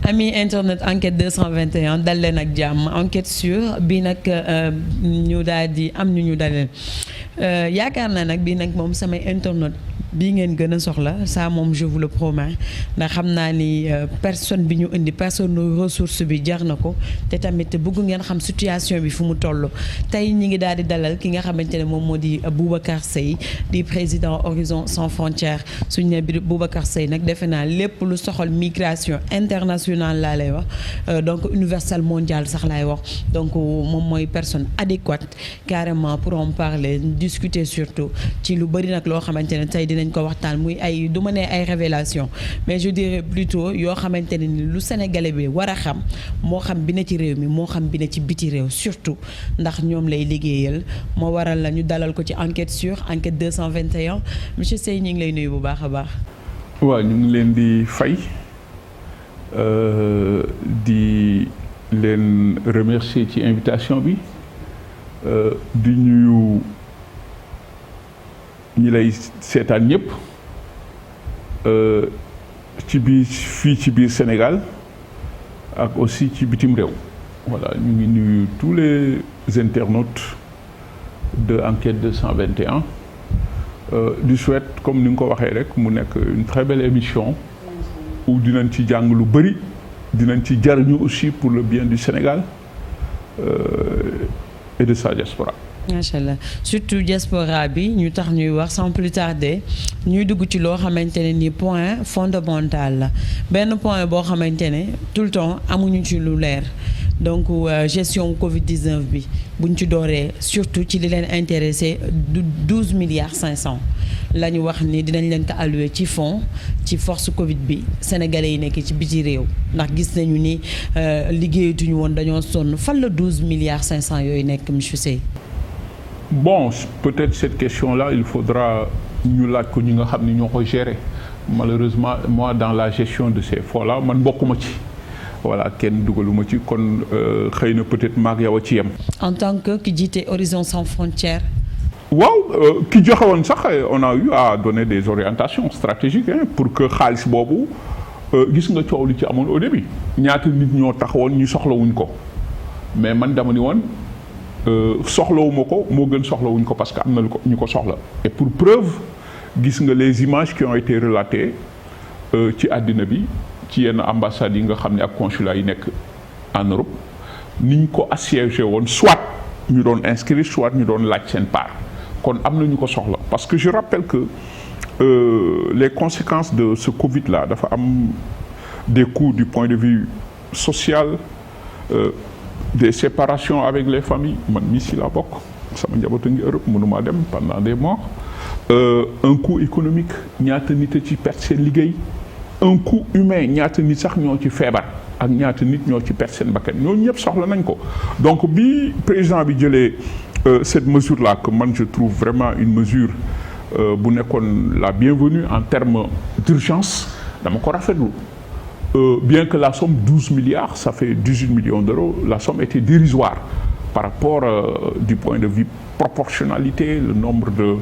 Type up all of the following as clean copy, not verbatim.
ami internet enquête 221 dal leen ak jàmm enquête sur bii nag ñu daal di am ñu daleen yaakaar naa nag bii nag moom samay internet bii ngeen gën a soxla ça moom je vous le promets ndax xam naa ni personne bi ñu indi personne ressource bi jar na ko te tamit bëgg ngeen xam situation bi fu mu toll tey ñi ngi daal di dalal ki nga xamante ne moom moo di Boubacar Seye di président Horizon Sans Frontières suñu ne bi Boubacar Seye nag defe naa lépp lu soxal migration internationale laa lay wax donc universelle mondiale sax laay wax donc moom mooy personne adéquate carrément pour en parler discuter surtout ci lu bëri nag loo xamante ne tey dinañ ko waxtaan muy ay du ma ne ay révélation mais je dirais plutôt yoo xamante ne ni lu sénégalais bi war a xam moo xam bi na ci réew mi moo xam bi na ci biti réew surtout ndax ñoom lay liggéeyal moo waral la ñu dalal ko ci enquête sur enquête 221 monsieur Seye ñu ngi lay nuyu bu baax a baax. waaw ñu ngi leen di fay di leen remercier ci invitation bi di nuyu ñi lay seetaan ñëpp ci biir fii ci biir Sénégal ak aussi ci bitim réew voilà ñu ngi nuyu tous les internautes de Enquête 221 du souhaite comme ni nga ko waxee rek mu nekk une très belle émission où dinañ ci jàng lu bëri dinañ ci jariñu aussi pour le bien du Sénégal et de sa diaspora. macha allah surtout diaspora bi ñu tax ñuy wax sans plus tarder ñuy dugg ci loo xamante ne ni point fondamental la benn point boo xamante ne tout le temps amuñu ci lu leer donc gestion Covid 19 bi buñ ci dooree surtout ci li leen intéressé 12 milliards 500 la ñu wax ni dinañ leen ko alloué ci fonds ci force Covid bi sénégalais yi nekk ci biti réew ndax gis nañu ni liggéeyatuñu woon dañoo sonn fan la 12 milliards 500 yooyu nekk monsieur Seye. Bon, peut-être cette question-là, il faudra ñu laaj ko ñi nga xam ni ñoo ko gérer malheureusement moi dans la gestion de ces fonds-là man bokkuma ci voilà kenn dugaluma ci kon xëy na peut-être maag yow a ci yem. En tant que ki jiite Horizon Sans Frontières. waaw ki joxe woon sax on a eu à donner des orientations stratégiques pour que xaalis boobu gis nga coow li ci amoon au début ñaata nit ñoo taxawoon ñu soxlawuñ ko mais man dama ni woon. soxlawuma ko moo gën soxlawuñ ko parce que am na lu ko ñu ko soxla et pour preuve gis nga les images qui ont été relatées ci àddina bi ci yenn ambassades yi nga xam ne ak consulat yi nekk en Europe niñ ko assiégé woon soit ñu doon inscrire soit ñu doon laaj seen part kon am na ñu ko soxla parce que je rappelle que les conséquences de ce Covid là dafa am des coûts du point de vue social des séparations avec les familles man mii si laa bokk sama njaboot a ngi Europe mënuma dem pendant des mois un coût économique ñaata nit a ci perte seen liggéey un coût humain ñaata nit sax ñoo ci feebar ak ñaata nit ñoo ci perte seen bakkan ñooñu ñëpp soxla nañ ko donc bi président bi jëlee cette mesure là que man je trouve vraiment une mesure bu nekkoon la bienvenue en termes d'urgence dama ko rafetlu. Bien que la somme 12 milliards, ça fait 18 millions d'euros, la somme était dérisoire par rapport du point de vue proportionnalité, le nombre de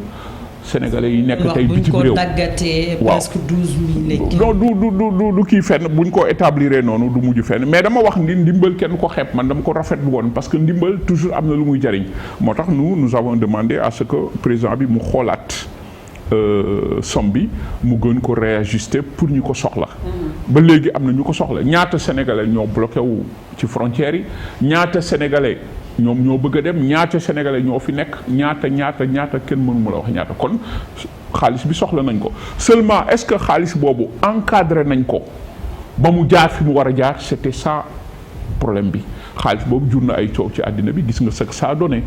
Sénégalais yi nekk tey bitim réew. buñ ko tàggatee presque 12 000. non du kii fenn buñ ko établir noonu du mujj fenn mais dama wax ni ndimbal kenn ko xeeb man dama ko rafetlu woon parce que ndimbal toujours am na lu muy jariñ moo tax nous avons demandé à ce que président bi mu xoolaat. somme bi mu gën ko réajuster pour ñu ko soxla ba léegi am na ñu ko soxla ñaata sénégalais ñoo bloqué wu ci frontières yi ñaata sénégalais ñoom ñoo bëgg a dem ñaata sénégalais ñoo fi nekk ñaata kenn mënu la wax ñaata kon xaalis bi soxla nañ ko seulement est-ce que xaalis boobu encadré nañ ko ba mu jaar fi mu war a jaar c'était ça problème bi xaalis boobu jur na ay coow ci àddina bi gis nga ce que ça a donné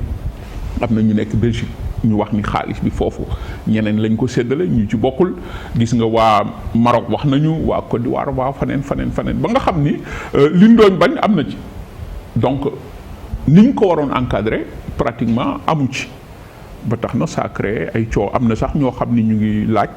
am na ñu nekk Belgique ñu wax ni xaalis bi foofu ñeneen lañ ko séddale ñu ci bokkul gis nga waa Maroc wax nañu waa Côte d'Ivoire waa faneen ba nga xam ni liñ doon bañ am na ci donc niñ ko waroon encadrer pratiquement amu ci ba tax na ça a créé ay coow am na sax ñoo xam ni ñu ngi laaj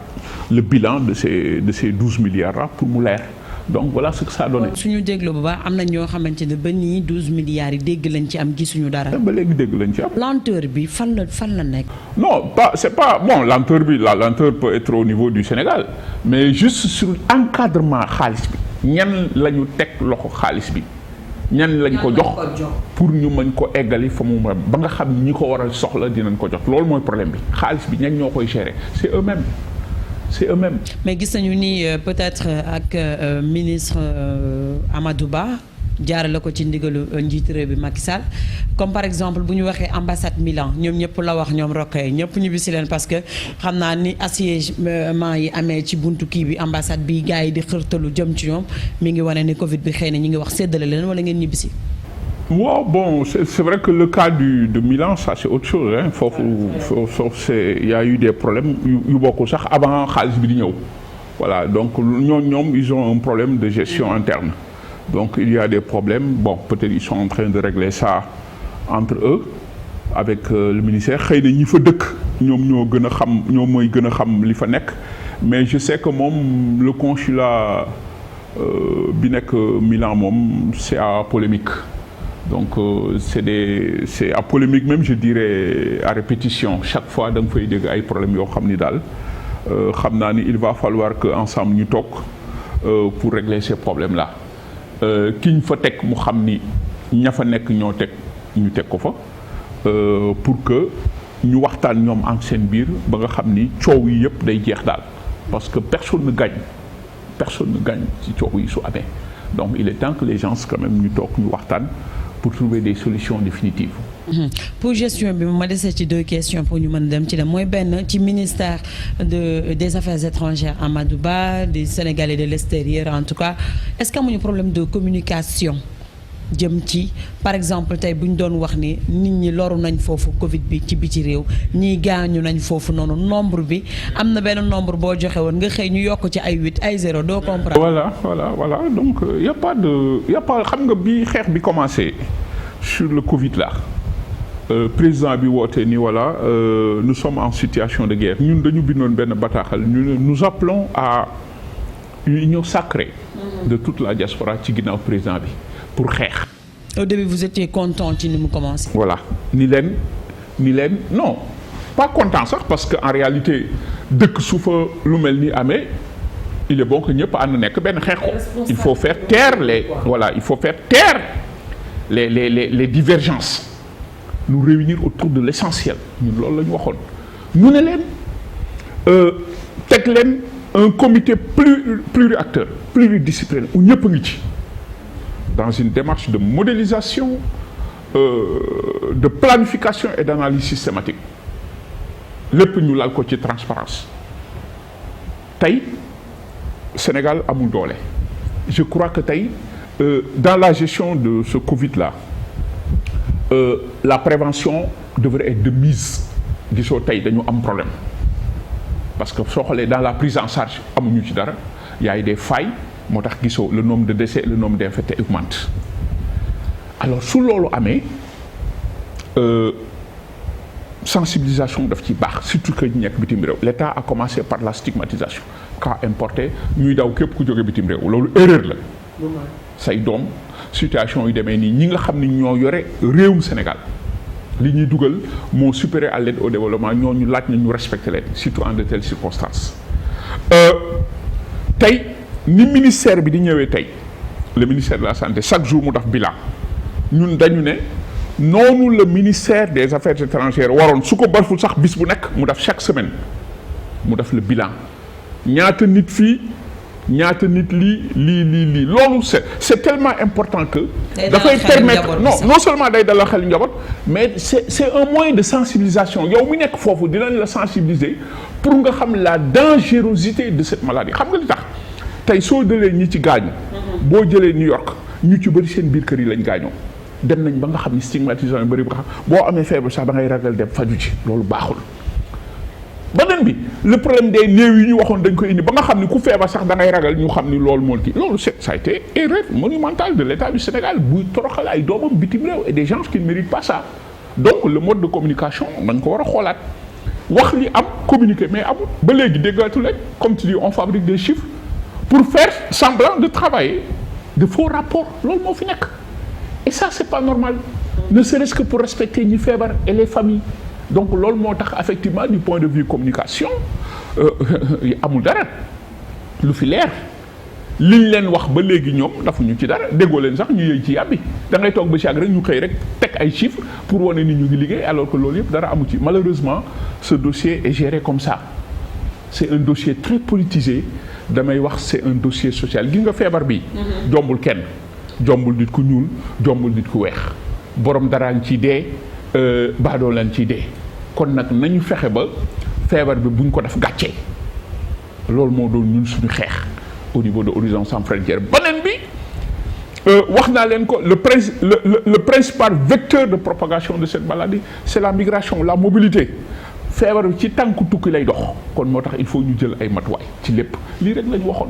le bilan de ces 12 milliards là pour mu leer donc voilà ce que ça a donné. suñu déglu bu baax am na ñoo xamante ne ba nii 12 milliards yi dégg lañ ci am gisuñu dara. ba léegi dégg lañ ci am. lenteur bi fan la nekk. non c'est pas bon lenteur bi la lenteur peut être au niveau du Sénégal mais juste sur encadrement xaalis bi ñan la ñu teg loxo xaalis bi ñan lañ ko jox pour ñu mën ko eggali fa mu ba nga xam ñi ko war a soxla dinañ ko jox loolu mooy problème bi xaalis bi ñan ñoo koy gérer c'est eux-mêmes. mais gis nañu ni peut-être ak ministre Amadou Ba jaarale ko ci ndigalu njiitu réew bi Macky Sall comme par exemple bu ñu waxee ambassade Milan ñoom ñëpp la wax ñoom rokkee ñëpp ñu bisi leen parce que xam naa ni assiégement yi amee ci buntu kii bi ambassade bi gars yi di xërtalu jëm ci ñoom mi ngi wane ni Covid bi xëy na ñi ngi wax séddale leen wala ngeen ñibbisi. waaw bon c'est vrai que le cas de Milan ça c'est autre chose hein foofu il y a eu des problèmes yu bokkul sax avant xaalis bi di ñëw voilà donc ñoom ils ont un problème de gestion interne donc il y a des problèmes bon peut-être ils sont en train de régler ça entre eux avec le ministère xëy na ñi fa dëkk ñoom mooy gën a xam li fa nekk mais je sais que moom le consulat bi nekk Milan moom c'est à polémique. Donc c'est à polémique même je dirais à répétition chaque fois da nga fay dégg ay problèmes yoo xam ni daal xam naa ni il va falloir que ensemble ñu toog pour régler ces problèmes là ki ñu fa teg mu xam ni ña fa nekk ñu teg ko fa pour que ñu waxtaan ñoom en seen biir ba nga xam ni coow yi yëpp day jeex daal parce que personne ne gagne ci coow yi su amee donc il est temps que les gens quand même ñu toog ñu waxtaan pour trouver des solutions définitives. Pour gestion bi ma dese ci 2 questions pour ñu mën dem ci dem mooy benn ci ministère des affaires étrangères Amadou Ba des Sénégalais de l'extérieur en tout cas est-ce que amuñu problème de communication jëm ci par exemple tey bu ñu doon wax ni nit ñi loru nañ foofu Covid bi ci biti réew ñii gaañu nañ foofu noonu nombre bi am na benn nombre boo joxe woon nga xëy ñu yokk ci ay 8 ay 0 doo comprendre. voilà donc y a pas xam nga bi xeex bi commencé sur le Covid là président bi woote ni voilà nous sommes en situation de guerre ñun dañu bindoon benn bataaxal nous appelons à une union sacrée de toute la diaspora ci ginnaaw président bi. pour xeex. Au début vous étiez content ci ni mu commencé. voilà ni leen non pas content sax parce que en réalité dëkk su fa lu mel ni amee il est bon que ñëpp ànd nekk benn xeex ko. il faut faire taire les divergences nous réunir autour de l'essentiel ñun loolu la ñu waxoon ñu ne leen teg leen un comité pluriacteur pluridisciplinaire où ñëpp ngi ci. dans une démarche de modélisation de planification et d'analyse systématique lépp ñu lal ko ci transparence tey Sénégal amul doole je crois que tey dans la gestion de ce Covid là la prévention devrait être de mise gisoo tey dañu am problème parce que soo xoolee dans la prise en charge amuñu ci dara y a des failles moo tax gisoo le nombre de décès le nombre d'infectés augmente alors su loolu amee sensibilisation daf ci baax surtout que ñu nekk bitim réew l'État a commencé par la stigmatisation cas importé ñuy daw képp ku jóge bitim réew loolu erreur la say doom situation yu demee nii ñi nga xam ni ñoo yore réewum Sénégal li ñuy dugal moo supérieur à l'aide au développement ñooñu laaj na ñu respecter leen surtout en de telles circonstances tey ni ministère bi di ñëwee tey le ministère de la santé chaque jour mu def bilan ñun dañu ne noonu le ministère des affaires étrangères waroon su ko barful sax bis bu nekk mu def chaque semaine mu def le bilan ñaata nit fii ñaata nit lii loolu c'est tellement important que dafay permettre non seulement day dalal xel njaboot mais c'est un moyen de sensibilisation yow mi nekk foofu dinañ la sensibiliser pour nga xam la dangerosité de cette maladie xam nga li tax tey soo jëlee ñi ci gaañu boo jëlee New York ñu ci bëri seen biir kër yi lañ gaañoo dem nañ ba nga xam ni stigmatisation yu bëri ba nga xam boo amee feebar sax da ngay ragal dem faju ci loolu baaxul beneen bi le problème des néew yi ñu waxoon dañ ko indi ba nga xam ni ku feebar sax da ngay ragal ñu xam ni loolu moo kii loolu ça a été erreur monumentale de l'État du Sénégal buy toroxal ay doomam bitim réew et des gens qui ne méritent pas ça donc le mode de communication dañ ko war a xoolaat wax li am communiquer mais amul ba léegi déggaatu leen comme tu dis on fabrique des chiffres pour faire semblant de travailler de faux rapports loolu moo fi nekk et ça c'est pas normal ne serait-ce que pour respecter ñi feebar et les familles donc loolu moo tax effectivement du point de vue communication amul dara lu fi leer liñ leen wax ba léegi ñoom dafa ñu ci dara déggoo leen sax ñu yëy ci yàbbi da ngay toog ba si àgg rek ñu xëy rek teg ay chiffres pour wane ni ñu ngi liggéey alors que loolu yëpp dara amu ci malheureusement ce dossier est géré comme ça c'est un dossier très politisé damay wax c'est un dossier social gi nga feebar bi jombul kenn jombul nit ku ñuul jombul nit ku weex borom daraa ngi ciy dee baadoo lañ ciy dee kon nag nañu fexe ba feebar bi buñ ko def gàccee loolu moo doon ñun suñu xeex au niveau de Horizon Sans Frontières beneen bi wax naa leen ko le principal vecteur de propagation de cette maladie c'est la migration la mobilité feebar bi ci tànku tukki lay dox kon moo tax il faut ñu jël ay matuwaay ci lépp lii rek la ñu waxoon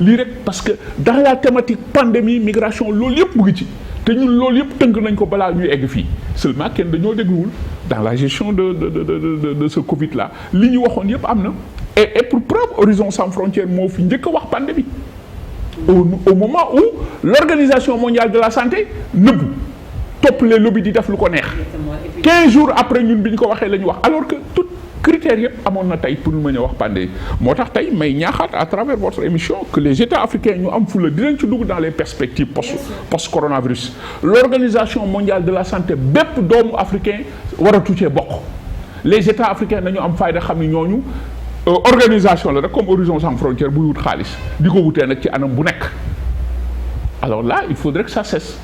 lii rek parce que dans la thématique pandémie migration loolu yëpp mu ngi ci te ñun loolu yëpp tënk nañ ko balaa ñuy egg fii seulement kenn dañoo dégluwul dans la gestion de ce Covid là li ñu waxoon yëpp am na et pour preuve Horizon Sans Frontières moo fi njëkk a wax pandémie au moment où l'Organisation mondiale de la santé nëbbu topp les lobbies di def lu ko neex 15 jours après ñun bi ñu ko waxee la ñu wax alors que tout critères yëpp amoon na tey pour ñu mën a wax pandémie moo tax tey may ñaaxaat à travers votre émission que les États africains ñu am fula dinañ ci dugg dans les perspectives post coronavirus l'Organisation mondiale de la santé bépp doomu africain waratu cee bokk les États africains nañu am fayda xam ni ñooñu organisation la rek comme Horizon Sans Frontières buy wut xaalis di ko wutee nag ci anam bu nekk alors là il faudrait que ça cesse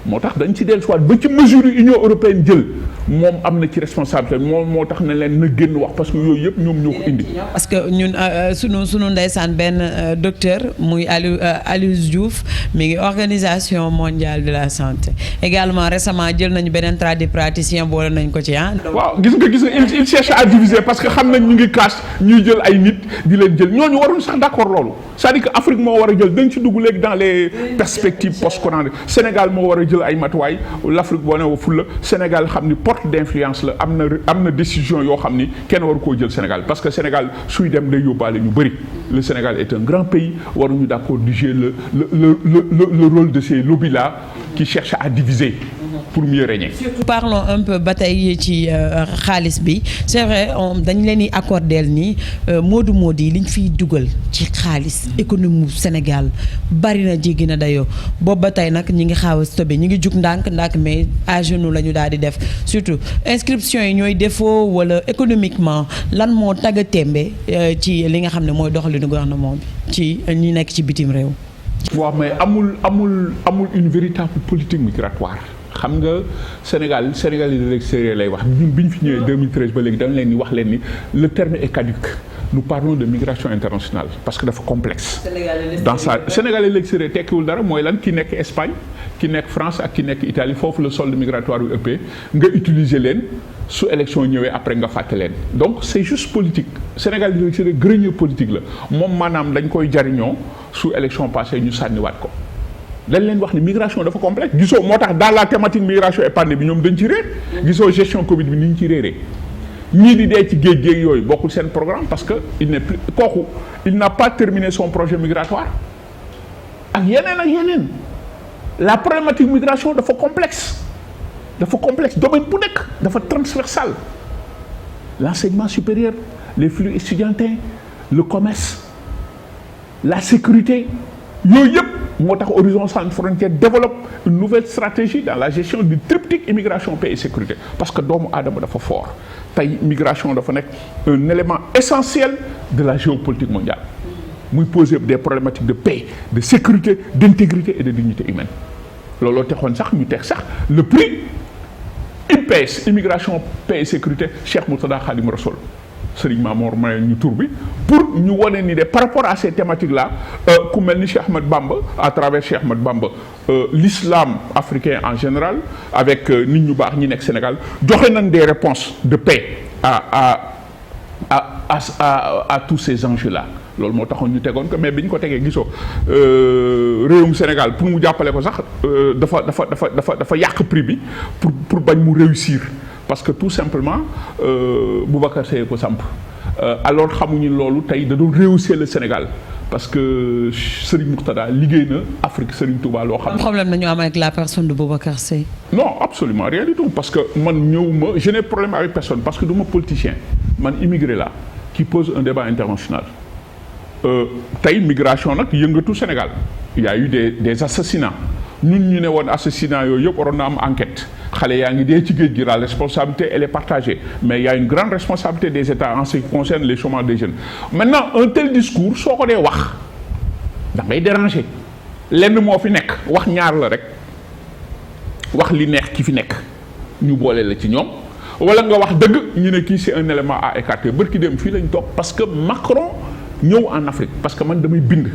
moo tax dañ ci dellu soit ba ci mesure yi Union européenne jël moom am na ci responsabilité moom moo tax ne leen na génn wax parce que yooyu yëpp ñoom ñoo ko indi. parce que ñun sunu ndeysaan benn docteur muy Aliou Diouf mi ngi organisation mondiale de la santé également récemment jël nañu beneen tradipraticien boole nañ ko ci waaw gis nga il cherche à diviser parce que xam nañ ñu ngi casse ñuy jël ay nit di leen jël ñooñu waruñu sax d'accord loolu c'est-à-dire que Afrique moo war a jël dañ ci dugg léegi dans les perspectives post-corona Sénégal moo war a jël ay matuwaay l'Afrique boo nee fulla Sénégal xam ni porte d'influence la am na décision yoo xam ni kenn waru koo jël Sénégal parce que Sénégal suy dem day yóbbaale ñu bëri le Sénégal est un grand pays waruñu d'accord di jouer le rôle de ces lobbies là qui cherchent à diviser pour mieux régner. Surtout parlons un peu ba tey ci xaalis bi c'est vrai dañ leen di accordeel ni moodu yi liñ fiy dugal ci xaalis économie Sénégal bari na jéggi na dayoo boobu ba tey nag ñi ngi xaaw a stoppé ñi ngi jug ndànk mais à genoux la ñu daal di def surtout inscription yi ñooy défaut wala économiquement lan moo tagga témbe ci li nga xam ne mooy doxalinu gouvernement bi ci ñi nekk ci bitim réew. waaw mais amul une véritable politique migratoire. xam nga Sénégal yi de l'extérieur lay wax ñun bi ñu fi ñëwee 2013 ba léegi dañ leen di wax leen ni le terme est caduc nous parlons de migration internationale parce que dafa complexe. dans ça Sénégal yi de l'extérieur tekkiwul dara mooy lan ki nekk Espagne ki nekk France ak ki nekk Italie foofu le solde migratoire yu ëppee nga utiliser leen su élection ñëwee après nga fàtte leen donc c'est juste politique Sénégal yi de l'extérieur grenier politique la moom maanaam dañ koy jariñoo su élection passée ñu sànniwaat ko. dañ leen wax ni migration dafa complexe gisoo moo tax dans la thématique migration et pandémie bi ñoom dañ ci réer gisoo gestion Covid bi ni ñu ci réeree ñii di dee ci géej yooyu bokkul seen programme parce que il n'est plus kooku il n'a pas terminé son projet migratoire ak yeneen la problématique migration dafa complexe domaine bu nekk dafa transversal l'enseignement supérieur les flux estudiantins le commerce la sécurité yooyu yëpp moo tax Horizon Sans Frontières développe une nouvelle stratégie dans la gestion du triptyque immigration paix et sécurité parce que doomu aadama dafa fort tey migration dafa nekk un élément essentiel de la géopolitique mondiale muy poser des problématiques de paix de sécurité d'intégrité et de dignité humaine looloo texoon sax ñu teg sax le prix IPS immigration paix et sécurité Cheikh Mourtada Khadim Rassoul Serigne Mamour may ñu tur bi pour ñu wane ni de par rapport à ces thématiques là ku mel ni Cheikh Ahmed Bamba à travers Cheikh Ahmed Bamba l'islam africain en général avec nit ñu baax ñi nekk Sénégal joxe nañ des réponses de paix à tous ces enjeux là loolu moo taxoon ñu tegoon ko mais bi ñu ko tegee gisoo réewum Sénégal pour mu jàppale ko sax dafa yàq prix bi pour bañ mu réussir parce que tout simplement Boubacar Seye ko samp alors xamuñu loolu tey da doon rehausser le Sénégal parce que Serigne Mourtada liggéey na Afrique Serigne Touba loo xam. problème nañu am avec la personne de Boubacar Seye. non absolument rien du tout parce que man ñëwuma je n'ai problème avec personne parce que du ma politicien man immigré là qui pose un débat international. tey migration nag yëngatu Sénégal il y a eu des assassinats ñun ñu ne woon assassinats yooyu yëpp waroon na am enquête xale yaa ngi dee ci géej gi la responsabilité elle est partagée mais il y a une grande responsabilité des États en ce qui concerne les chômage des jeunes. maintenant un tel discours soo ko dee wax da ngay déranger lenn moo fi nekk wax ñaar la rek wax li neex ki fi nekk ñu boole la ci ñoom wala nga wax dëgg ñu ne kii c'est un élément à écarter bërki dem fii lañ toog parce que Macron ñëw en Afrique parce que man damay bind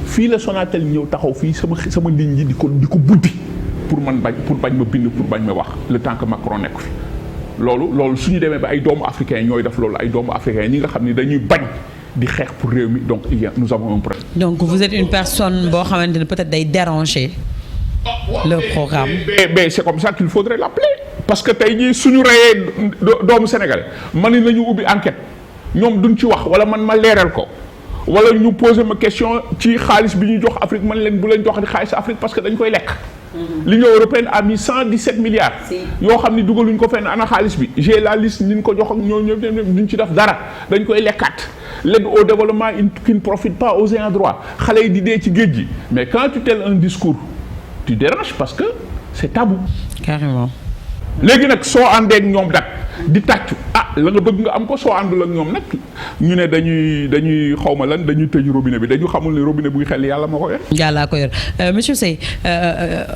fii la Sonatel ñëw taxaw fii sama ligne yi di ko buddi pour bañ ma bind pour bañ ma wax le temps que Macron nekk fi loolu suñu demee ba ay doomu africains ñooy def loolu ay doomu africains ñi nga xam ne dañuy bañ di xeex pour réew mi donc nous avons un problème. donc vous êtes une personne boo xamante ne peut-être day déranger le programme. mais c'est comme ça qu'il faudrait l'appeler parce que tey jii suñu reyee doomu sénégalais man nañu ubbi enquête ñoom duñ ci wax wala man ma leeral ko wala ñu poser ma question ci xaalis bi ñuy jox Afrique man leen bu leen jox di xaalis Afrique parce que dañ koy lekk. L'Union européenne a mis 117 milliards. yoo xam ni dugaluñ ko fenn ana xaalis bi j'ai la liste ni ñu ko jox ak ñooñu duñ ci def dara dañ koy lekkaat. L'aide au développement qui ne profite pas aux ayants droit xale yi di dee ci géej gi mais quand tu telles un discours tu déranges parce que c'est tabou. carrément. léegi nag soo àndee ak ñoom dak di tàccu la nga bëgg nga am ko soo àndul ak ñoom nag ñu ne dañuy xawma lan dañuy tëj robinet bi dañu xamul ne robinet buy xel yàlla moo ko yor. yàllaa ko yor monsieur Seye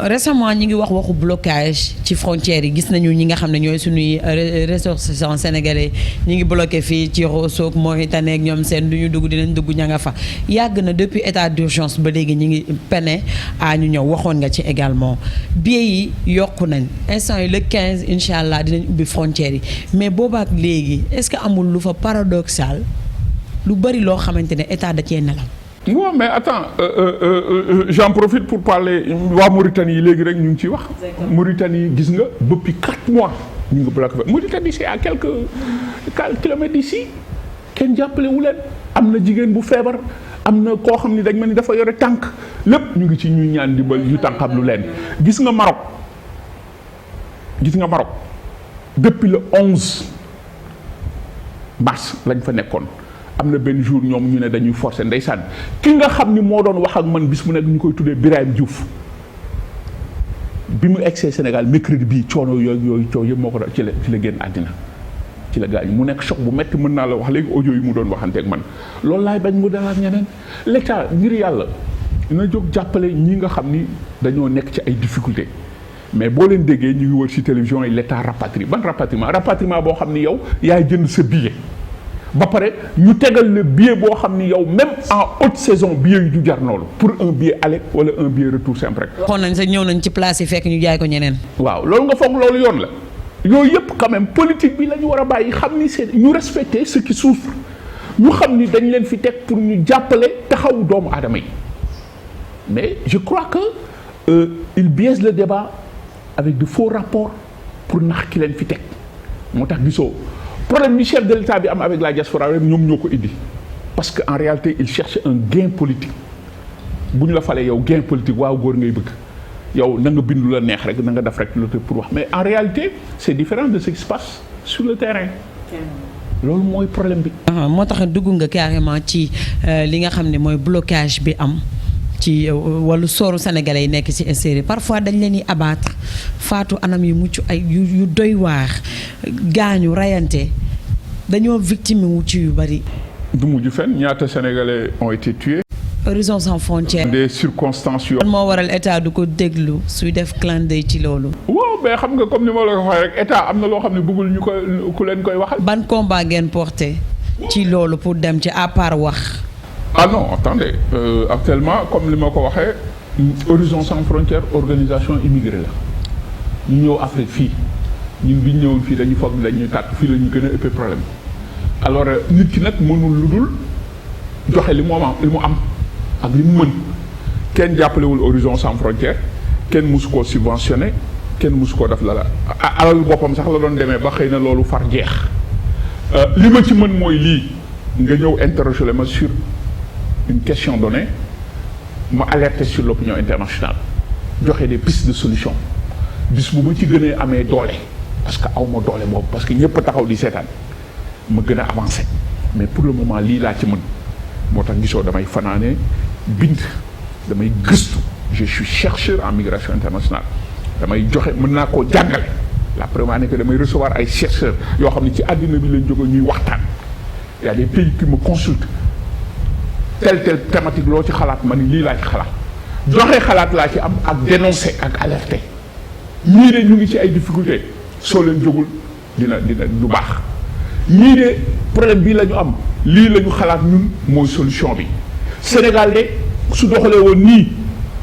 récemment ñi ngi waxu blocage ci frontières yi gis nañu ñi nga xam ne ñooy suñuy ressortissants sénégalais ñi ngi bloqué fii ci Rosso ak Mauritanie ak ñoom seen du ñu dugg dinañ dugg ña nga fa yàgg na depuis état d'urgence ba léegi ñi ngi peine à ñu ñëw waxoon nga ci également billets yi yokku nañ instant yi le 15 incha allah dinañ ubbi frontières yi mais boobaak léegi est-ce que amul lu fa paradoxal lu bari loo xamante ne état da cee nelaw. non mais attends j'en profite pour parler waa Mauritanie yi léegi rek ñu ngi ciy wax. Mauritanie gis nga depuis 4 mois ñu ngi bloqué Mauritanie c'est à quelques kilomètres d'ici kenn jàppale wu leen am na jigéen bu feebar am na koo xam ni dañ mel ni dafa yore tànk lépp ñu ngi ci ñuy ñaan dimbal yu tànqam lu leen gis nga Maroc depuis le 11 mars lañ fa nekkoon am na benn jour ñoom ñu ne dañuy forcer ndeysaan ki nga xam ni moo doon wax ak man bis mu nekk ñu koy tuddee Birahim Diouf bi mu egsee Sénégal mercredi bii coono yooyu coow yëpp moo ko ci la génn àddina ci la gaañ mu nekk choc bu metti mën naa la wax léegi audio yi mu doon waxanteeg man loolu laay bañ mu dalaat ñeneen l'état ngir yàlla dina jóg jàppale ñi nga xam ni dañoo nekk ci ay difficultés mais boo leen déggee ñu ngi wër ci télévision yi l'état rapatrie ban rapatriement boo xam ni yow yaay jënd sa billet ba pare ñu tegal le billet boo xam ni yow même en haute saison billet yu du jar noonu pour un billet aller wala un billet retour simple rek. waxoon nañ sax ñëw nañ ci place yi fekk ñu jaay ko ñeneen. waaw loolu nga foog loolu yoon la yooyu yëpp quand même politique bi la ñu war a bàyyi xam ni c'est ñu respecter ceux qui souffrent ñu xam ni dañ leen fi teg pour ñu jàppale taxawu doomu aadama yi mais je crois que il biaise le débat. avec de faux rapports pour nax ki leen fi teg moo tax gisoo problème bi chef de l'État bi am avec la diaspora rek ñoom ñoo ko indi parce que en réalité il cherche un gain politique bu ñu la falee yow gain politique waaw góor ngay bëgg yow na nga bindu la neex rek na nga def rek lu pour wax mais en réalité c'est différent de ce qui se passe sur le terrain. loolu mooy problème bi. moo tax dugg nga carrément ci li nga xam ne mooy blocage bi am. ci wàllu sooru sénégalais yi nekk ci extérieur parfois dañ leen di abattre faatu anam yu mucc ay yu doy waar gaañu rayante dañoo victime wu ci yu bari. du mujj fenn ñaata sénégalais ont été tués. Horizon sans frontières. des circonstances yoo. moo waral état du ko déglu suy def clin d'œil ci loolu. waaw mais xam nga comme ni ma la ko waxee rek état am na loo xam ne bëggul ñu ko ku leen koy waxal. ban combat ngeen porté ci loolu pour dem ci à part wax. ah non attendez actuellement comme li ma ko waxee Horizon sans frontières organisation immigrée la ñu ñëw Afrique fii ñun bi ñu ñëwul fii dañu foog dañuy tàkk fii la ñu gën a ëppee problème alors nit ki nag mënul lu dul joxe li mu am ak li mu mën kenn jàppalewul Horizon sans frontières kenn mosu koo subventionné kenn mosu koo def la alal boppam sax la doon demee ba xëy na loolu far jeex li ma ci mën mooy lii nga ñëw interroger ma sur une question donnée ma alerter sur l'opinion internationale joxe des pistes de solution bis bu ma ci gënee amee doole parce que aw ma doole boobu parce que ñëpp taxaw di seetaan ma gën a avancer mais pour le moment lii laa ci mën moo tax gisoo damay fanaane bind damay gëstu je suis chercheur en migration internationale damay joxe mën naa koo jàngale la preuve est que damay recevoir ay chercheurs yoo xam ne ci àddina bi lañ jóge ñuy waxtaan il y a des pays qui me consultent telle thématique loo ci xalaat ma ni lii laa ci xalaat joxe xalaat laa ci am ak dénoncer ak alerter ñii de ñu ngi ci ay difficultés soo leen jógul dina du baax ñii de problème bii la ñu am lii la ñu xalaat ñun mooy solution bi Sénégal de su doxalee woon nii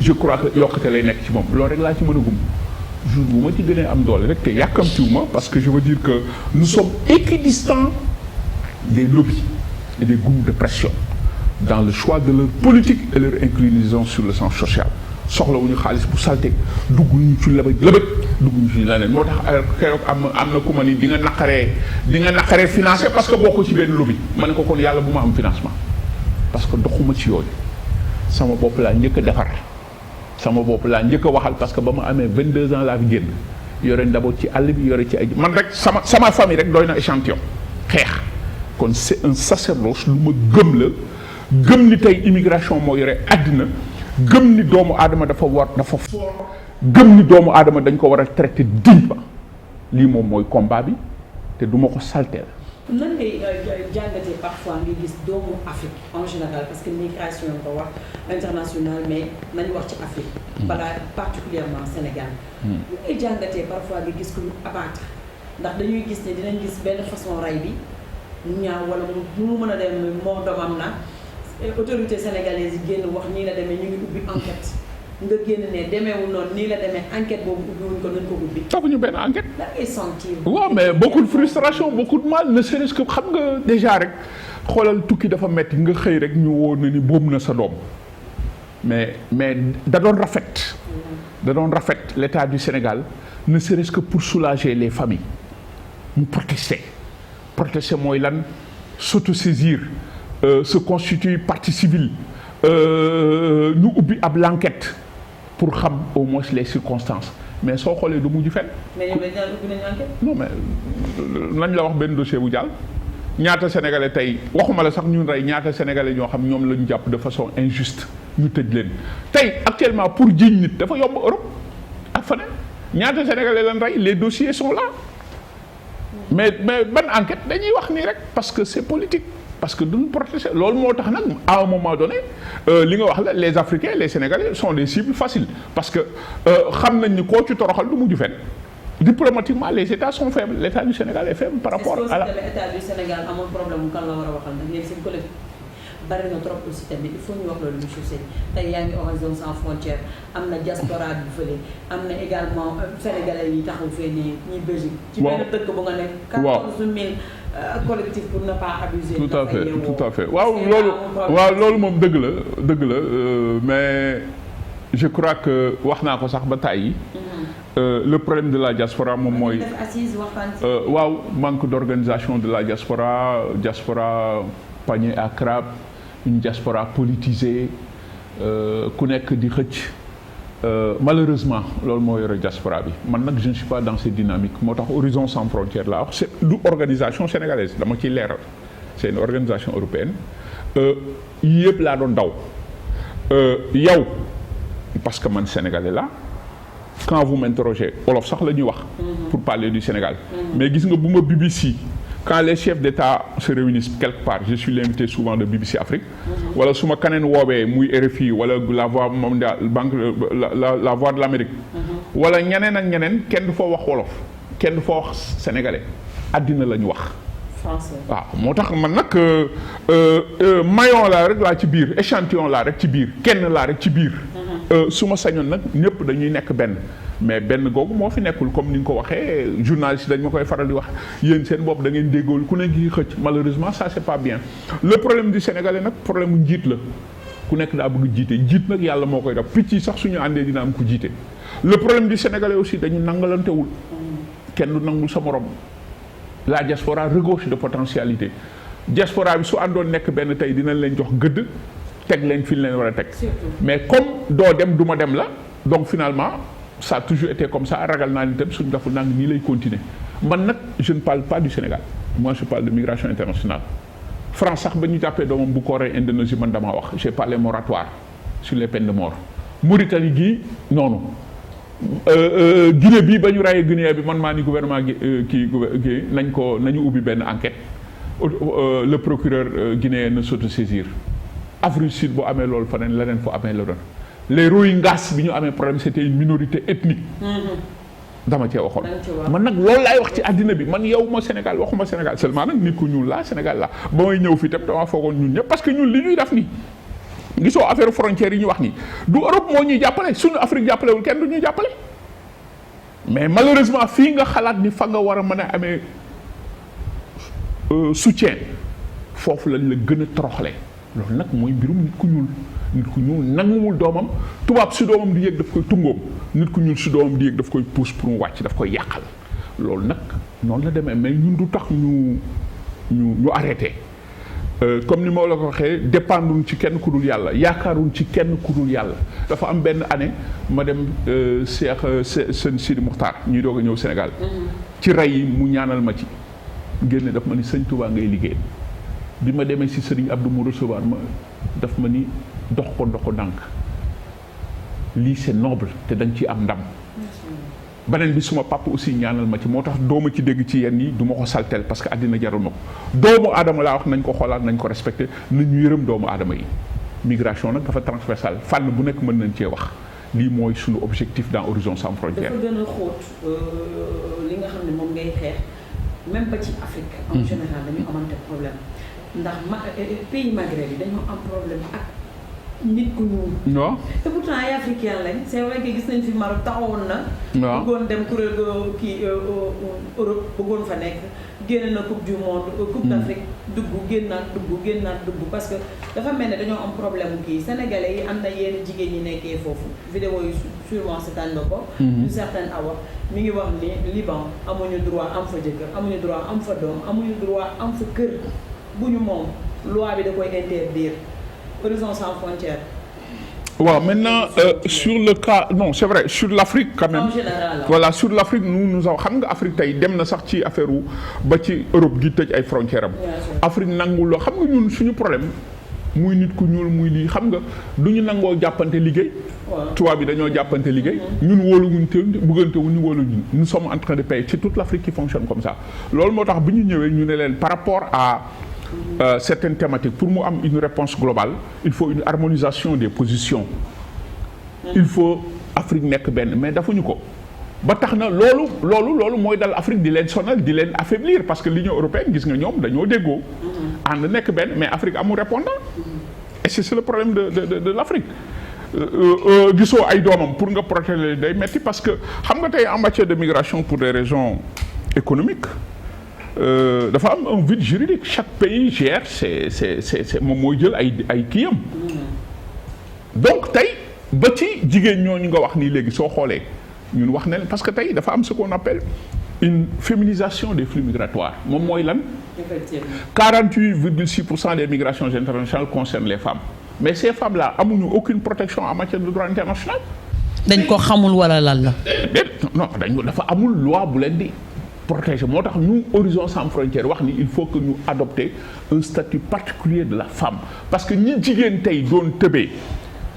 je crois que yokkute lay nekk ci moom loolu rek laa ci mën a gum jour bu ma ci gënee am doole rek te yàkkamtiwuma parce que je veux dire que nous sommes équidistants des lobbies et des groupes de pression dans le choix de leur politique et leur inclinaison sur le sens social soxlawuñu xaalis bu salte dugguñu ci lëbëj dugguñu ci leneen moo tax keroog am na ku ma ni di nga naqaree financé parce que bokk ci benn lobby ma ne ko kon yàlla bu ma am financement parce que doxuma ci yooyu sama bopp laa njëkk a defar sama bopp laa njëkk a waxal parce que ba ma amee 22 ans laa fi génn yore d'abord ci àll bi yore ci ay man rek sama famille rek doy na échantillon xeex kon c'est un sacerdoce lu ma gëm la gëm ni tey immigration moo yore àddina gëm ni doomu aadama dafa fort gëm ni doomu aadama dañ ko war a traiter dignement lii moom mooy combat bi te du ma ko salteel. nan ngay jàngatee parfois nga gis doomu Afrique en général parce que migration nga ko wax internationale mais nañu wax ci Afrique. balaa particulièrement Sénégal. ñu ngay jàngatee parfois nga gis ko ñu abattre ndax dañuy gis ne dinañ gis benn façon ray bi mu ñaaw wala mu mën a dem moo doomam na autorité sénégalaise yi génn wax nii la demee ñu ngi ubbi enquête nga génn ne demeewul noonu nii la demee enquête boobu ubbi wuñ ko nañ ko ubbi. defuñu benn enquête. da ngay sentir. waaw mais beaucoup de frustration beaucoup de mal ne serait-ce que xam nga déjà rek xoolal tukki dafa metti nga xëy rek ñu woo na ni boobu na sa doom mais da doon rafet. da doon rafet l'État du Sénégal ne serait-ce que pour soulager les familles mu protester mooy lan s'autosaisir. Se constitue partie civile ñu ubbi ab l'enquête pour xam au moins les circonstances mais soo xoolee du mujj fenn. mais yow dañu naan ubbi nañu enquête. non mais nañ la wax benn dossier bu jàll ñaata sénégalais tey waxuma la sax ñun rey ñaata sénégalais ñoo xam ñoom la ñu jàpp de façon injuste ñu tëj leen tey actuellement pour jiiñ nit dafa yomb Europe ak feneen ñaata sénégalais lañ rey les dossiers sont là mais ban enquête dañuy wax nii rek parce que c'est politique. parce que duñ protéger loolu moo tax nag à un moment donné li nga wax la les Africains les Sénégalais sont des cibles faciles parce que xam nañ ni koo ci toroxal du mujj fenn diplomatiquement les États sont faibles l'État du Sénégal est faible par rapport à la. État du Sénégal amul problème mu kan la war a waxal nag yéen seen collectif bari na trop aussi tamit il faut ñu wax loolu monsieur Sèye tey yaa ngi Horizon sans frontières am na diaspora bi fële am na également sénégalais yi taxaw fee nii ñi Belgique. ci benn dëkk bu nga nekk. 14000 collectif pour ne pas abuser. tout à fait waaw loolu moom dëgg la mais je crois que wax naa ko sax ba tàyyi le problème de la diaspora moom mooy. waaw manque d'organisation de la diaspora panier à crabe une diaspora politisée ku nekk di xëcc. Malheureusement loolu moo yore diaspora bi man nag je ne suis pas dans cette dynamique moo tax Horizon sans frontières laa wax c'est du organisation sénégalaise dama ciy leeral c'est une organisation européenne yëpp laa doon daw yow parce que man sénégalais la quand vous m'interrogez wolof sax la ñuy wax pour parler du Sénégal mais gis nga bu ma BBC quand les chefs d'État se réunissent quelque part je suis l'invité souvent de BBC Afrique wala su ma kaneen woowee muy RFI wala la voix mondiale banque la voix de l'Amérique wala ñeneen ak ñeneen kenn du fa wax wolof kenn du fa wax sénégalais àddina la ñu wax français waaw moo tax man nag maillon laa rek laa ci biir échantillon laa rek ci biir kenn laa rek ci biir su ma sañoon nag ñëpp dañuy nekk benn mais benn googu moo fi nekkul comme ni nga ko waxee journaliste dañ ma koy faral di wax yéen seen bopp da ngeen déggool ku ne ngi xëcc malheureusement ça c'est pas bien le problème du Sénégalais nag problème mu njiit la ku nekk daa bëgg jiite jiit nag yàlla moo koy def picc yi sax suñu àndee dina am ku jiite le problème du Sénégalais aussi dañu nangalantewul kenn du nangul sa morom la diaspora regorge de potentialité diaspora bi su àndoon nekk benn tey dinañ leen jox gëdd teg leen fi leen war a teg mais comme doo dem du ma dem la donc finalement ça a toujours été comme ça ragal naa ni tam suñu deful nang nii lay continuer man nag je ne parle pas du Sénégal moi je parle de migration internationale France sax ba ñu jàppee doomam bu ko rey Indonésie man damaa wax j'ai parlé moratoire sur les peines de mort Mauritanie gii noonu Guinée bi ba ñu rayee Guinée bi man maa ni gouvernement gi nañu ubbi benn enquête le procureur guinéen na s'autosaisir Afrique Sud boo amee loolu faneen leneen foo amee la doon les Rohingyas bi ñu amee problème c'était une minorité ethnique dama cee waxoon man nag loolu laay wax ci àddina bi man yow ma Sénégal waxuma Sénégal seulement nag nit ku ñuul laa Sénégal laa ba may ñëw fii tam damaa foogoon ñun ñëpp parce que ñun li ñuy def nii gisoo affaire frontière yi ñu wax nii du Europe moo ñuy jàppale suñu Afrique jàppalewul kenn du ñuy jàppale mais malheureusement fii nga xalaat ni fa nga war a mën a amee soutien foofu lañ la gën a toroxle loolu nag mooy mbirum nit ku ñuul nanguwul doomam tubaab si doomam di yéeg daf koy tungoom nit ku ñuul si doomam di yéeg daf koy pousse pour mu wàcc daf koy yàqal loolu nag noonu la demee mais ñun du tax ñu arrêté comme ni ma la ko waxee dépendul ci kenn ku dul yàlla yaakaarul ci kenn ku dul yàlla dafa am benn année ma dem Sëñ Sidi Muxtaar ñuy doog a ñëw Sénégal ci rey yi mu ñaanal ma ci génne daf ma ni sëñ Touba ngay liggéey bi ma demee si Sëriñ Abdou mu recevoir ma daf ma ni dox ko ndànk lii c'est noble te da nga ciy am ndam beneen bi suma papa aussi ñaanal ma ci moo tax dooma ci dégg ci yenn yi du ma ko saltel parce que àddina jarul ma ko doomu aadama laa wax nañ ko xoolaat nañ ko respecté nañu yërëm doomu aadama yi migration nag dafa transversal fànn bu nekk mën nañ cee wax lii mooy suñu objectif dans Horizon Sans Frontières. dafa gën a xóot li nga xam ne moom ngay xeex même ba ci Afrique en général dañu amante problème ndax pays Maghreb yi dañoo am problème ak nit ku ñuul. waaw te pourtant ay africain lañ c'est vrai que gis nañ fi Maroc taxawoon na. waaw bëggoon dem kuréel kii Europe bëggoon fa nekk génn na coupe du monde. coupe d'Afrique dugg génnaat dugg parce que dafa mel ne dañoo am problème kii sénégalais yi am na yenn jigéen ñi nekkee foofu. vidéo yi sûrement seetaan nga ko. une certaine awa mi ngi wax ni Liban amuñu droit am fa jëkkër amuñu droit am fa doom amuñu droit am fa kër bu ñu moom loi bi da koy interdire. Horizon Sans Frontières. waaw maintenant sur le cas non c'est vrai sur l'Afrique quand même. En général, voilà sur l'Afrique nous avons xam nga Afrique tey dem na sax ci affaire wu ba ci Europe gi tëj ay frontières am. Afrique nangu loo xam nga ñun suñu problème muy nit ku ñuul muy lii xam nga du ñu nangoo jàppante liggéey. tubaab bi dañoo jàppante liggéey. ñun wóoluwuñ te bëggante wuñ ñu wóoluwuñ nous sommes en train de payer c'est toute l'Afrique qui fonctionne comme ça loolu moo tax bi ñu ñëwee ñu ne leen par rapport à. Certaines thématiques pour mu am une réponse globale il faut une harmonisation des positions il faut Afrique nekk benn mais dafuñu ko ba tax na loolu mooy dal Afrique di leen sonal di leen affaiblir parce que l'Union européenne gis nga ñoom dañoo déggoo ànd nekk benn mais Afrique amul répondant et c'est le problème de l'Afrique gisoo ay doomam pour nga protéger day metti parce que xam nga tey en matière de migration pour des raisons économiques dafa am un vide juridique chaque pays gère c'est moom mooy jël ay kiyam donc tey ba ci jigéen ñooñu nga wax nii léegi soo xoolee ñun wax ne parce que tey dafa am ce qu'on appelle une féminisation des flux migratoires moom mooy lan 48,6% des migrations internationales concernent les femmes mais ces femmes là amuñu aucune protection en matière de droit international dañ ko xamul wala lan la non dafa amul loi bu leen di protéger moo tax ñu Horizon Sans Frontières wax ni il faut que ñu adopter un statut particulier de la femme parce que ñi jigéen tey doon tëbee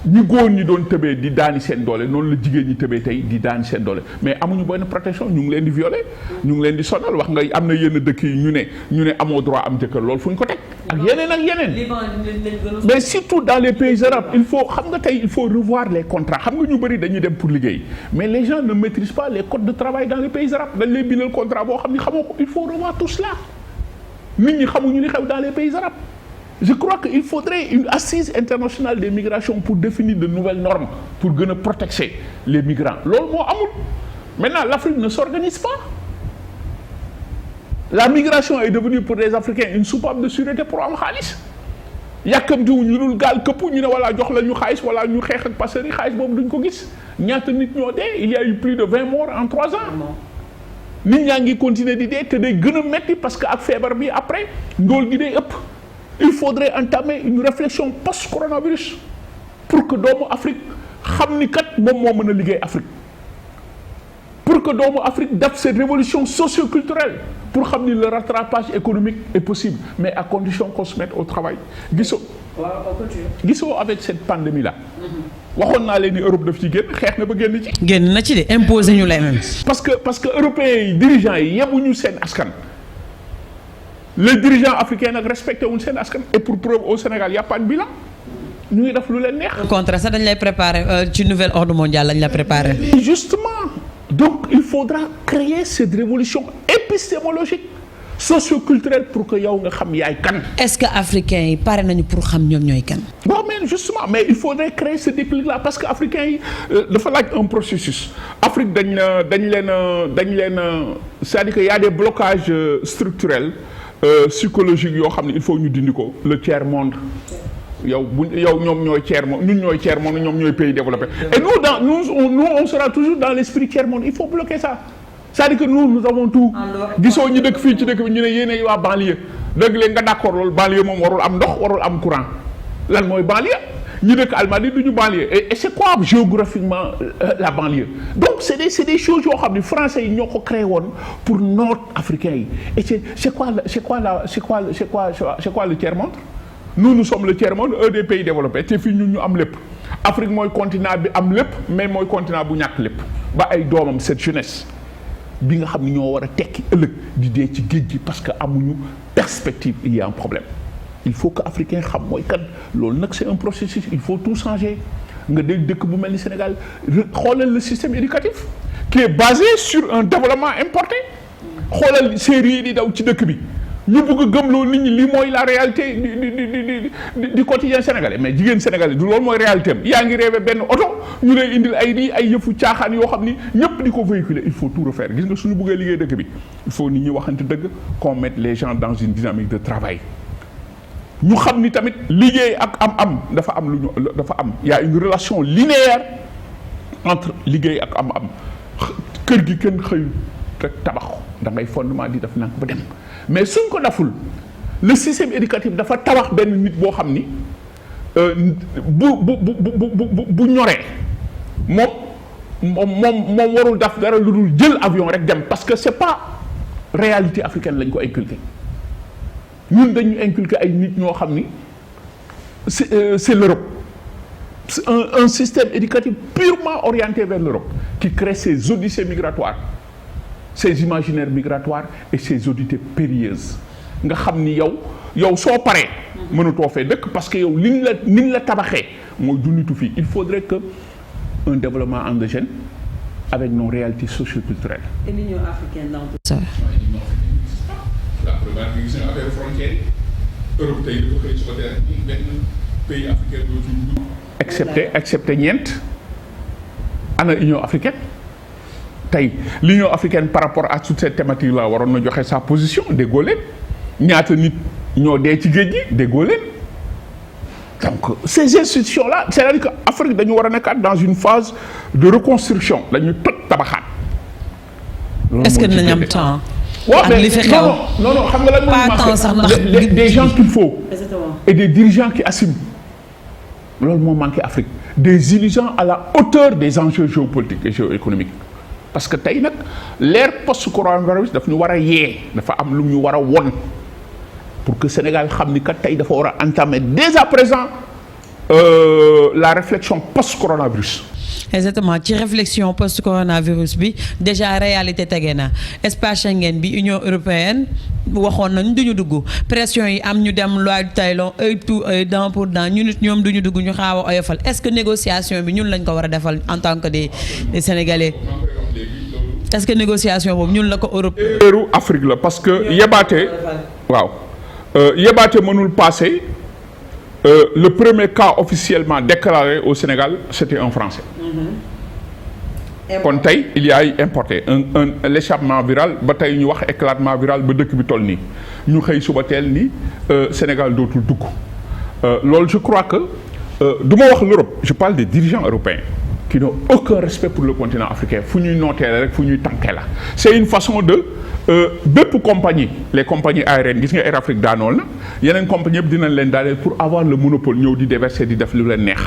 ñi góor ñi doon tëbee di daani seen doole noonu la jigéen ñi tëbee tey di daani seen doole mais amuñu benn protection ñu ngi leen di violer ñu ngi leen di sonal wax nga am na yenn dëkk yi ñu ne amoo droit am jëkkër loolu fu ñu ko teg ak yeneen mais surtout dans les pays arabes il faut xam nga tey il faut revoir les contrats xam nga ñu bëri dañuy dem pour liggéey mais les gens ne maîtrisent pas les codes de travail dans les pays arabes dañ lay bindal contrat boo xam ni xamoo ko il faut revoir tout cela nit ñi xamuñu li xew dans les pays arabes je crois qu'il faudrait une assise internationale des migrations pour définir de nouvelles normes pour gën a protéger les migrants loolu moo amul maintenant l'Afrique ne s'organise pas la migration est devenue pour les Africains une soupape de sûreté pour am xaalis yàkkamtiwuñ ñu dul gaal këpp ñu ne wala jox la ñu xaalis wala ñu xeex ak passeurs yi xaalis boobu duñ ko gis ñaata nit ñoo dee il y a eu plus de 20 morts en 3 ans nit ñaa ngi continuer di dee te day gën a metti parce que ak feebar bi après ndóol gi day ëpp il faudrait entamer une réflexion post-coronavirus pour que doomu Afrique xam ni kat moom moo mën a liggéey Afrique pour que doomu Afrique def cette révolution socio-culturelle pour xam ni le rattrapage économique est possible mais à condition qu'on se mette au travail gisoo avec cette pandémie là waxoon naa leen ni Europe daf ci génn xeex na ba génn ci. génn na ci de imposer ñu lay même. parce que européens yi dirigeants yi yebuñu seen askan. les dirigeants africains nag respecté wuñ seen askan. et pour preuve au Sénégal y a pas de bilan ñu ngi def lu leen neex. au contraire sax dañ lay préparer ci nouvel ordre mondial lañ la préparer. justement donc il faudra créer cette révolution épistémologique socio-culturelle pour que yow nga xam yaay kan. est-ce que africains yi pare nañu pour xam ñoom ñooy kan. bon mais justement mais il faudrait créer ce déclic-là parce que africains yi dafa laaj un processus. Afrique dañ leen c'est-à-dire que y a des blocages structurels psychologiques yoo xam ne il faut ñu dindi ko le tiers monde. yow ñoom ñooy tiers monde ñun ñooy tiers monde ñoom ñooy pays développés. et nous on sera toujours dans l'esprit tiers monde il faut bloquer ça. c'est-à-dire que nous avons tout gisoo ñu dëkk fii ci dëkk bi ñu ne yéenay waa banlieue dëgg leen nga d'accord loolu banlieue moom warul am ndox warul am courant lan mooy banlieue ñu dëkk Almadies du ñu banlieue et c'est quoi géographiquement la banlieue donc c'est des choses yoo xam ne français yi ñoo ko créé woon pour nord africains yi et c'est quoi le tiers-monde nous sommes le tiers-monde des pays développés te fii ñun ñu am lépp Afrique mooy continent bi am lépp mais mooy continent bu ñàkk lépp ba ay doomam cette jeunesse bi nga xam ni ñoo war a tekki ëllëg di dee ci géej gi parce que amuñu perspective il y a un problème il faut que africain xam mooy kan loolu nag c'est un processus il faut tout changer nga dëkk bu mel ni Sénégal xoolal le système éducatif qui est basé sur un développement importé xoolal série yi di daw ci dëkk bi ñu bëgg a gëmloo nit ñi lii mooy la réalité du quotidien sénégalais mais jigéen sénégalais du loolu mooy réalité am yaa ngi rêvé benn oto ñu lay indil ay yëfu caaxaan yoo xam ni ñëpp di ko véhiculer il faut tout refaire gis nga suñu bëggee liggéey dëkk bi il faut nit ñi waxante dëgg qu'on mette les gens dans une dynamique de travail ñu xam ni tamit liggéey ak am dafa am y a une relation linéaire entre liggéey ak am kër gi kenn xëy rek tabax da ngay fondement di def nang ba dem mais suñ ko deful le système éducatif dafa tabax benn nit boo xam ni bu ñoree moom warul def dara lu dul jël avion rek dem parce que c'est pas réalité africaine lañ ko inculquer ñun dañu inculquer ay nit ñoo xam ni c'est l'Europe c'est un système éducatif purement orienté vers l'Europe qui crée ces odyssées migratoires ces imaginaires migratoires et ces oddités périlleuses nga xam ni yow soo paree mënatoo fee dëkk parce que yow niñ la tabaxee mooy du nitu fii il faudrait que un développement endogène avec nos réalités socio-culturelles. et l'Union africaine dans tout ça. la première bi gis nga affaire frontière yi Europe tey dafa xëy suba teel benn pays africain dootuñu excepté ñeent ana Union africaine. tey l'Union africaine par rapport à toute cette thématique là waroon na joxe sa position déggoo leen ñaata nit ñoo dee ci géej gi déggoo leen donc ces institutions là c'est-à-dire que Afrique dañu war a nekkaat dans une phase de reconstruction dañu toj tabaxaat. est-ce que dinañ am temps. waaw mais non xam nga lan mooy des gens qu'il faut et des dirigeants qui assument loolu moo manqué Afrique des dirigeants à la hauteur des enjeux géopolitiques et géoéconomiques. parce que tey nag l'ère post-coronavirus daf ñu war a yee dafa am lu ñu war a won pour que Sénégal xam ni kat tey dafa war a entamer dès à présent la réflexion post-coronavirus. exactement ci réflexion post-coronavirus bi déjà réalité tege na espace Schengen bi Union européenne waxoon nañu duñu dugg pression yi am ñu dem loi du talion œil pour œil dent pour dent ñu nit ñoom duñu dugg ñu xaaw a oyofal est-ce que négociation bi ñun lañ ko war a defal en tant que des Sénégalais. est-ce que négociation boobu ñun la ko Europe. erreur Afrique la parce que yebaate mënul passer le premier cas officiellement déclaré au Sénégal c'était un Français. kon tey il y a importé l'échappement viral ba tey ñu wax éclatement viral ba dëkk bi toll nii ñu xëy suba teel ni Sénégal dootul dugg loolu je crois que du ma wax l'Europe je parle des dirigeants européens. qui n'ont aucun respect pour le continent africain fu ñuy nootee la rek fu ñuy tànkee la c'est une façon de bépp compagnie les compagnies aériennes gis nga Air Afrique daanool na yeneen compagnie yëpp dinañ leen daaneel pour avoir le monopole ñëw di déverser di def lu leen neex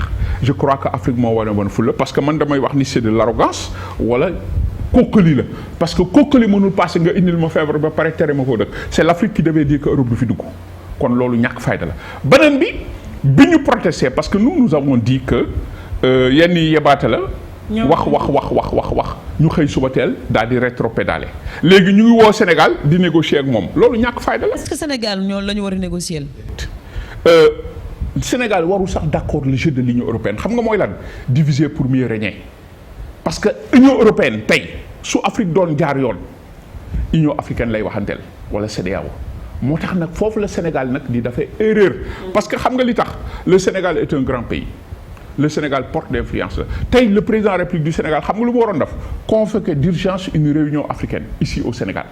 je crois que Afrique moo war a woon fulla parce que man damay wax ni c'est de l'arrogance wala kokkali la parce que kokkali mënul passé nga indil ma feebar ba pare tere ma koo dëkk c'est l'Afrique qui devait dire que Europe du fi dugg kon loolu ñàkk fayda la beneen bi ñu protesté parce que nous avons dit que yenn yi yebaate la wax ñu xëy suba teel daal di rétropédaler léegi ñu ngi woo Sénégal di négocier ak moom loolu ñàkk fayda la. est-ce que Sénégal ñoo la ñu war a négocier Sénégal warul sax d'accord le jeu de l'Union européenne xam nga mooy lan diviser pour mieux régner parce que Union européenne tey su Afrique doon jaar yoon Union africaine lay waxanteel wala CEDEAO moo tax nag foofu la Sénégal nag di dafay erreur parce que xam nga li tax le Sénégal est un grand pays le Sénégal porte d'influence la tey le président de la République du Sénégal xam nga lu mu waroon def convoquer d'urgence une réunion africaine ici au Sénégal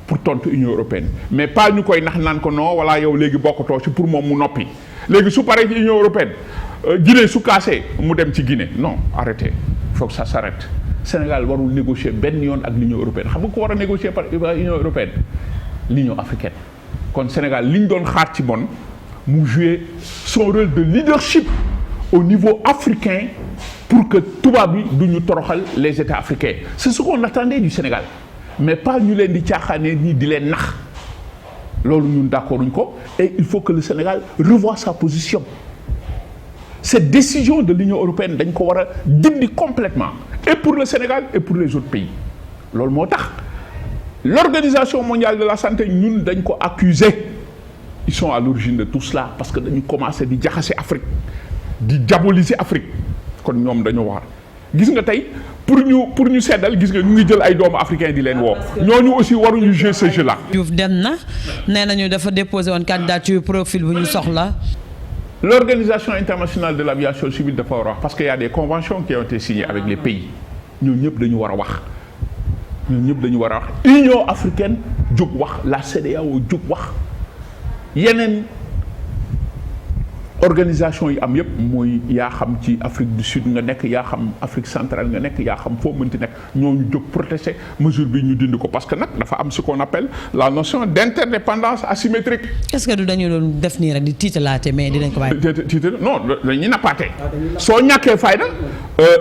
pour tontu Union européenne mais pas ñu koy nax naan ko non wala yow léegi bokkatoo ci pour moom mu noppi léegi su paree ci Union européenne Guinée su kaasee mu dem ci Guinée non arrêtez il faut que ça s'arrête Sénégal warul négocier benn yoon ak l'Union européenne xam nga ko war a négocier par Union européenne l'Union africaine kon Sénégal li ñu doon xaar ci bon mu jouer son rôle de leadership au niveau africain pour que tubaab bi du ñu toroxal les États africains c'est ce qu'on attendait du Sénégal mais pas ñu leen di caaxaanee nii di leen nax loolu ñun d'accorduñ ko et il faut que le Sénégal revoie sa position cette décision de l'Union européenne dañ ko war a dindi complètement et pour le Sénégal et pour les autres pays loolu moo tax l'Organisation mondiale de la santé ñun dañ ko accuser ils sont à l'origine de tout cela parce que dañu commencer di jaxase Afrique di diaboliser Afrique kon ñoom dañu war gis nga tey pour ñu seddal gis nga ñu ngi jël ay doomu africain di leen woo ñooñu aussi waruñu jouer ce jeu là. Diouf dem na nee nañu dafa déposé woon candidature profil bu ñu soxla. L'Organisation internationale de l'aviation civile dafa war a wax parce que y a des conventions qui ont été signées avec les pays ñoo ñëpp dañu war a wax Union africaine jóg wax la CEDEAO jóg wax yeneen organisation yi am yëpp mooy yaa xam ci Afrique du Sud nga nekk yaa xam Afrique centrale nga nekk yaa xam foo mënti nekk ñooñu jóg protester mesure bi ñu dindi ko parce que nag dafa am ce qu'on appelle la notion d'interdépendance asymétrique. est-ce que du dañu doon def nii rek di tiitalaate mais dinañ ko bàyyi. non dañuy nappaate soo ñàkkee fayda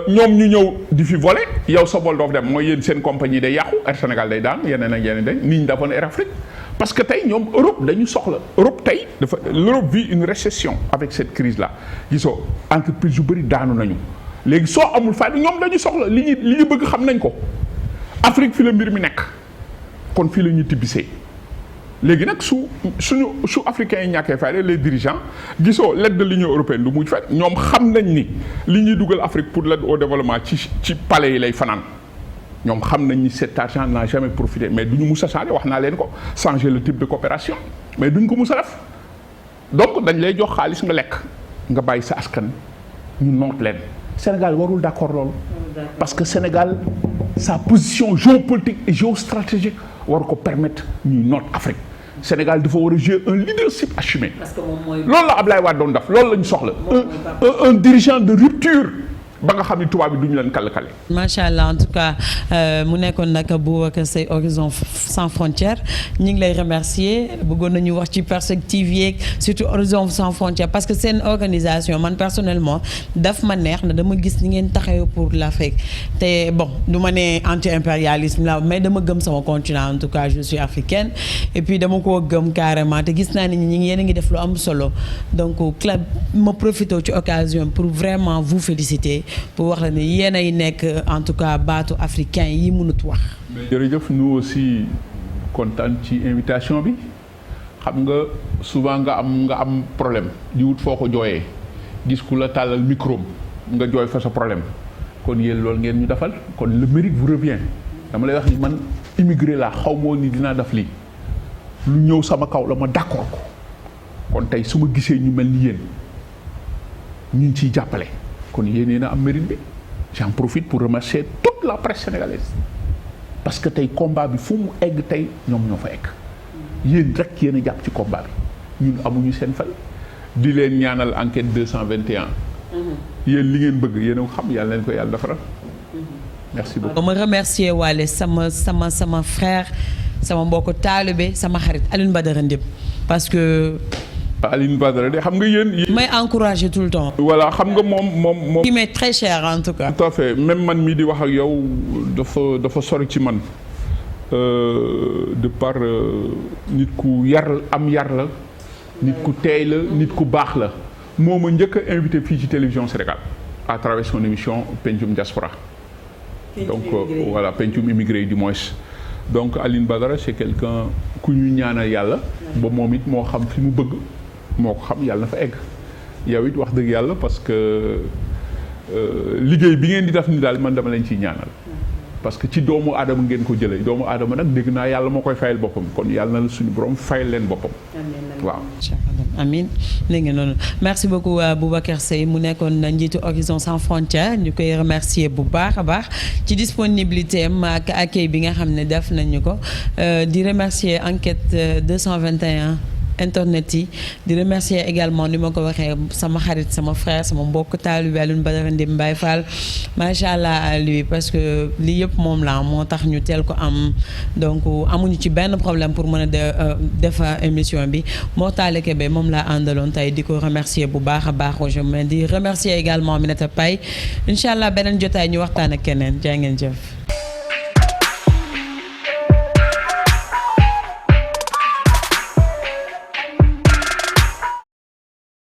ñoom ñu ñëw di fi voler yow sa vol doof dem mooy yéen seen compagnie day yàqu Air Sénégal day daan yeneen ak yeneen day nit ñi defoon Air Afrique parce que tey ñoom Europe dañu soxla Europe tey l'Europe vit une récession avec cette crise là gisoo entreprise yu bëri daanu nañu léegi soo amul fayda ñoom dañu soxla li ñu bëgg xam nañ ko Afrique fi la mbir mi nekk kon fii la ñu tibbisee léegi nag su africains yi ñàkkee fayda les dirigeants gisoo l'aide de l'Union européenne du mujj fekk ñoom xam nañ ni li ñuy dugal Afrique pour l'aide au développement ci palais yi lay fanaan ñoom xam nañ ni cet argent n'a jamais profité mais duñu mus a changer wax naa leen ko changer le type de coopération mais duñ ko mus a def donc dañ lay jox xaalis nga lekk nga bàyyi sa askan ñu noot leen Sénégal warul d'accord loolu parce que Sénégal sa position géopolitique et géostratégique war ko permettre ñuy noot Afrique Sénégal dafa war a jouer un leadership assumé loolu la Ablaye Wade doon def loolu la ñu soxla un dirigeant de rupture ba nga xam ni tubaab bi duñu leen kàll-kàlle. macha allah en tout cas mu nekkoon nag Boubacar Seye Horizon Sans Frontières ñu ngi lay remercier bëggoon nañu wax ci perspective yeeg surtout Horizon Sans Frontières parce que seen organisation man personnellement daf ma neex na dama gis ni ngeen taxawee pour l'Afrique te bon du ma ne anti-impérialisme la mais dama gëm sama continent en tout cas je suis africaine et puis dama koo gëm carrément te gis naa ni ñi yéen a ngi def lu am solo donc club ma profité ci occasion pour vraiment vous féliciter. pour wax la ne yéen ay nekk en tout cas baatu africain yi mënut wax. jërëjëf nous aussi kontaan ci invitation bi xam nga souvent nga am problème di wut foo ko jooyee gis ku la tàllal micro nga jooy fa sa problème kon yéen loolu ngeen ñu defal kon le mérite vous revient dama lay wax ni man immigré laa xaw moo ni dinaa def lii lu ñëw sama kaw la ma d'accord ko kon tey su ma gisee ñu mel ni yéen ñu ngi ciy jàppale. kon yéen a am mérite bi j'en profite pour remercier toute la presse sénégalaise parce que tey combat bi fu mu egg tey ñoom ñoo fa egg yéen rek yéen a jàpp ci combat bi ñun amuñu seen fay di leen ñaanal enquête 221 yéen li ngeen bëgg yéen a xam yàlla leen ko yàlla defaral merci beaucoup. ma remercier waale sama frère sama mbokk taalibe sama xarit Alioune Badara Ndip parce que. Alioune Badara de xam nga yéen. may encourager tout le temps. voilà xam nga moom. il m'est très cher en tout cas. tout à fait même man mii di wax ak yow dafa sori ci man de par nit ku yar la nit ku teey la nit ku baax la moo ma njëkk a invité fii ci télévision Sénégal à travers son émission Pencum Diaspora. donc voilà Pencum immigré du moins. donc Alioune Badara c'est quelqu'un ku ñu ñaanal yàlla. ba moom it moo xam fi mu bëgg. moo ko xam yàlla na fa egg yow it wax dëgg yàlla parce que liggéey bi ngeen di def ni daal man dama leen ciy ñaanal parce que ci doomu aadama ngeen ko jëlee doomu aadama nag dégg naa yàlla moo koy fayal boppam kon yàlla na suñu borom fayal leen boppam. waaw. amiin léegi noonu merci beaucoup Boubacar Seye mu nekkoon njiitu Horizon Sans Frontières ñu koy remercier bu baax a baax ci disponibilité am ak accueil bi nga xam ne def nañu ko di remercier enquête 221. internet yi di remercier également ni ma ko waxee sama xarit sama frère sama mbokk taalibe Alioune Badara Ndip Mbaye Fall macha allah à lui parce que lii yëpp moom la moo tax ñu teel ko am donc amuñu ci benn problème pour mën a defa émission bi moo taale Kébé moom laa àndaloon tey di ko remercier bu baax a baax Roger mais di remercier également Aminata Paye incha allah beneen jotaay ñu waxtaan ak keneen jaa ngeen jëf.